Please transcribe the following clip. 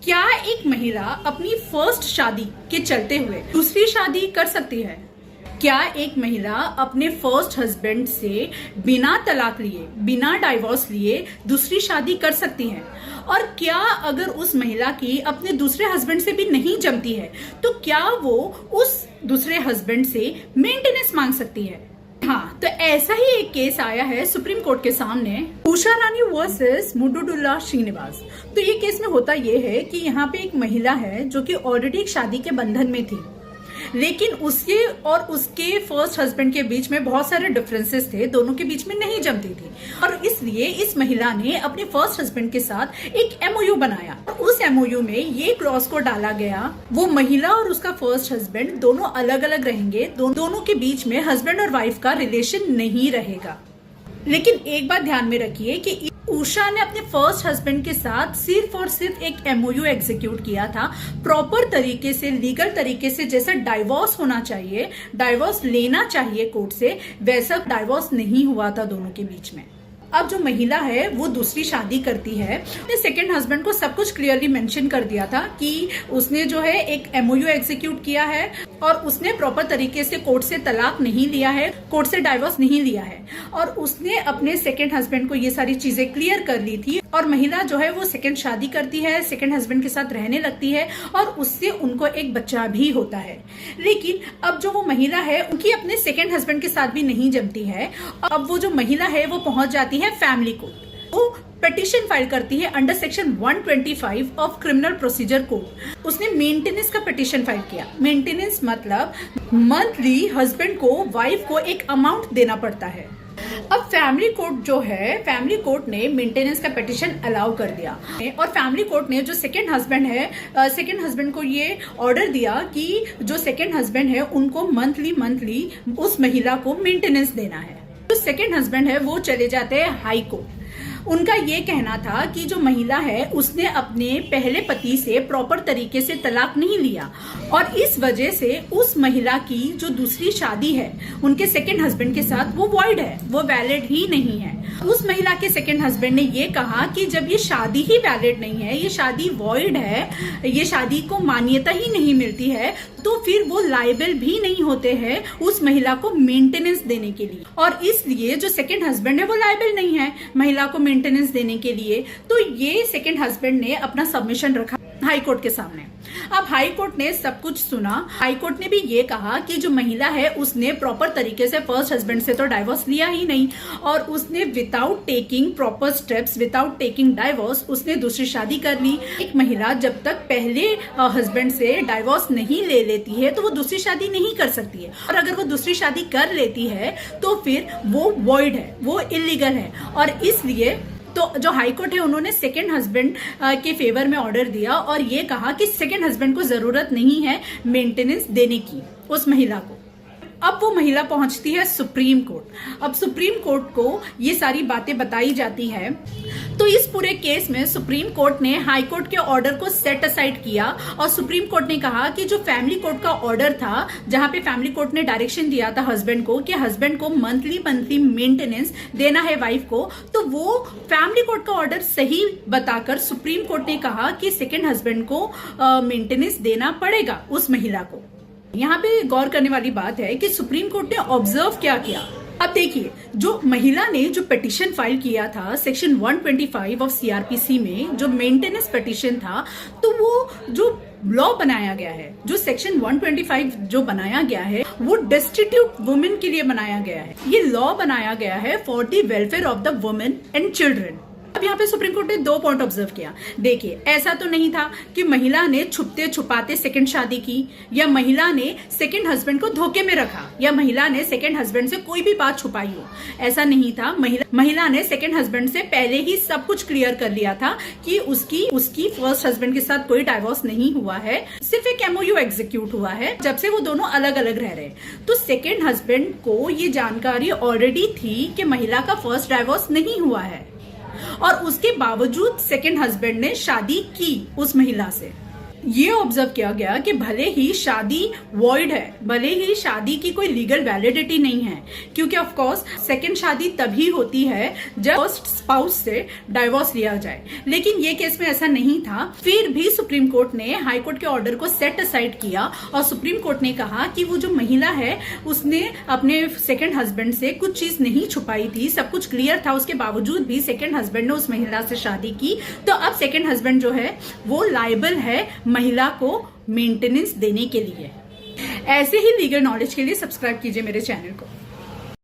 क्या एक महिला अपनी फर्स्ट शादी के चलते हुए दूसरी शादी कर सकती है? क्या एक महिला अपने फर्स्ट हस्बैंड से बिना तलाक लिए, बिना डाइवोर्स लिए दूसरी शादी कर सकती है? और क्या अगर उस महिला की अपने दूसरे हस्बैंड से भी नहीं जमती है तो क्या वो उस दूसरे हस्बैंड से मेंटेनेंस मांग सकती है? हाँ, तो ऐसा ही एक केस आया है सुप्रीम कोर्ट के सामने, उषा रानी वर्सेस मुडुडुल्ला श्रीनिवास। तो ये केस में होता ये है कि यहाँ पे एक महिला है जो कि ऑलरेडी एक शादी के बंधन में थी, लेकिन उसके और उसके फर्स्ट हस्बैंड के बीच में बहुत सारे डिफरेंसेस थे, दोनों के बीच में नहीं जमती थी और इसलिए इस महिला ने अपने फर्स्ट हस्बैंड के साथ एक एमओयू बनाया। उस एमओयू में ये क्लॉज को डाला गया, वो महिला और उसका फर्स्ट हस्बैंड दोनों अलग अलग रहेंगे, दोनों के बीच में हस्बैंड और वाइफ का रिलेशन नहीं रहेगा। लेकिन एक बात ध्यान में रखिए कि उषा ने अपने फर्स्ट हस्बैंड के साथ सिर्फ और सिर्फ एक एमओयू एग्जीक्यूट किया था, प्रॉपर तरीके से, लीगल तरीके से, जैसा डाइवोर्स होना चाहिए, डाइवोर्स लेना चाहिए कोर्ट से, वैसा डाइवोर्स नहीं हुआ था दोनों के बीच में। अब जो महिला है वो दूसरी शादी करती है, अपने सेकेंड हस्बैंड को सब कुछ क्लियरली मेंशन कर दिया था कि उसने जो है एक एमओयू एग्जीक्यूट किया है और उसने प्रॉपर तरीके से कोर्ट से तलाक नहीं लिया है, कोर्ट से डाइवोर्स नहीं लिया है और उसने अपने सेकेंड हस्बैंड को ये सारी चीजें क्लियर कर ली थी। और महिला जो है वो सेकेंड शादी करती है, सेकेंड हस्बैंड के साथ रहने लगती है और उससे उनको एक बच्चा भी होता है। लेकिन अब जो वो महिला है उनकी अपने सेकेंड हस्बैंड के साथ भी नहीं जमती है। अब वो जो महिला है वो पहुंच जाती है फैमिली कोर्ट, वो पिटीशन फाइल करती है under section 125 of criminal procedure code. उसने मेंटेनेंस का पिटीशन फाइल किया। मेंटेनेंस मतलब मंथली हस्बैंड को, वाइफ को एक अमाउंट देना पड़ता है। अब फैमिली कोर्ट जो है, फैमिली कोर्ट ने मेंटेनेंस का पिटीशन अलाउ कर दिया और फैमिली कोर्ट ने जो सेकेंड हस्बैंड है, सेकेंड हस्बैंड को ये ऑर्डर दिया कि जो सेकेंड हस्बैंड है उनको मंथली उस महिला को मेंटेनेंस देना है। जो सेकेंड हस्बैंड है वो चले जाते हैं हाई कोर्ट। उनका ये कहना था कि जो महिला है उसने अपने पहले पति से प्रॉपर तरीके से तलाक नहीं लिया और इस वजह से उस महिला की जो दूसरी शादी है उनके सेकेंड हस्बैंड के साथ वो वॉइड है, वो वैलिड ही नहीं है। उस महिला के सेकेंड हस्बैंड ने ये कहा कि जब ये शादी ही वैलिड नहीं है, ये शादी वॉइड है, ये शादी को मान्यता ही नहीं मिलती है, तो फिर वो लायबल भी नहीं होते हैं उस महिला को मेंटेनेंस देने के लिए। और इसलिए जो सेकेंड हस्बैंड है वो लायबल नहीं है महिला को मेंटेनेंस देने के लिए। तो ये सेकेंड हस्बैंड ने अपना सबमिशन रखा हाई कोर्ट के सामने। अब हाई कोर्ट ने सब कुछ सुना। हाई कोर्ट ने भी ये कहा कि जो महिला है उसने प्रॉपर तरीके से फर्स्ट हस्बैंड से तो डाइवोर्स लिया ही नहीं और उसने without taking proper steps, without taking divorce, उसने दूसरी शादी कर ली। एक महिला जब तक पहले हस्बैंड से डाइवोर्स नहीं ले लेती है तो वो दूसरी शादी नहीं कर सकती है और अगर वो दूसरी शादी कर लेती है तो फिर वो वॉइड है, वो इलीगल है। और इसलिए तो जो हाई कोर्ट है उन्होंने सेकेंड हस्बैंड के फेवर में ऑर्डर दिया और ये कहा कि सेकेंड हस्बैंड को जरूरत नहीं है मेंटेनेंस देने की उस महिला को। अब वो महिला पहुंचती है सुप्रीम कोर्ट। अब सुप्रीम कोर्ट को ये सारी बातें बताई जाती है। तो इस पूरे केस में सुप्रीम कोर्ट ने हाई कोर्ट के ऑर्डर को सेट असाइड किया और सुप्रीम कोर्ट ने कहा कि जो फैमिली कोर्ट का ऑर्डर था, जहां पे फैमिली कोर्ट ने डायरेक्शन दिया था हस्बैंड को कि हस्बैंड को मंथली मेंटेनेंस देना है वाइफ को, तो वो फैमिली कोर्ट का ऑर्डर सही बताकर सुप्रीम कोर्ट ने कहा कि सेकेंड हस्बैंड को मेंटेनेंस देना पड़ेगा उस महिला को। यहाँ पे गौर करने वाली बात है कि सुप्रीम कोर्ट ने ऑब्जर्व क्या किया। अब देखिए, जो महिला ने जो पिटीशन फाइल किया था सेक्शन 125 ऑफ सीआरपीसी में, जो मेंटेनेंस पिटीशन था, तो वो जो लॉ बनाया गया है, जो सेक्शन 125 जो बनाया गया है वो डेस्टिट्यूट वुमेन के लिए बनाया गया है। ये लॉ बनाया गया है for the welfare of the women and children. अब यहाँ पे सुप्रीम कोर्ट ने 2 पॉइंट ऑब्जर्व किया। देखिए, ऐसा तो नहीं था कि महिला ने छुपते छुपाते सेकंड शादी की, या महिला ने सेकंड हस्बैंड को धोखे में रखा, या महिला ने सेकंड हस्बैंड से कोई भी बात छुपाई हो। ऐसा नहीं था। महिला ने सेकंड हस्बैंड से पहले ही सब कुछ क्लियर कर लिया था कि उसकी फर्स्ट हस्बैंड के साथ कोई डाइवोर्स नहीं हुआ है, सिर्फ एक एमओयू एग्जीक्यूट हुआ है जब से वो दोनों अलग अलग रह रहे। तो सेकेंड हस्बैंड को ये जानकारी ऑलरेडी थी कि महिला का फर्स्ट डाइवोर्स नहीं हुआ है और उसके बावजूद सेकेंड हस्बैंड ने शादी की उस महिला से। ये ऑब्जर्व किया गया कि भले ही शादी वॉइड है, भले ही शादी की कोई लीगल वैलिडिटी नहीं है, क्योंकि ऑफ कोर्स सेकंड शादी तभी होती है जब फर्स्ट स्पाउस से डाइवोर्स लिया जाए, लेकिन ये केस में ऐसा नहीं था। फिर भी सुप्रीम कोर्ट ने हाई कोर्ट के ऑर्डर को सेट असाइड किया और सुप्रीम कोर्ट ने कहा कि वो जो महिला है उसने अपने सेकंड हस्बैंड से कुछ चीज नहीं छुपाई थी, सब कुछ क्लियर था, उसके बावजूद भी सेकंड हस्बैंड ने उस महिला से शादी की, तो अब सेकंड हस्बैंड जो है वो लायबल है महिला को मेंटेनेंस देने के लिए। ऐसे ही लीगल नॉलेज के लिए सब्सक्राइब कीजिए मेरे चैनल को।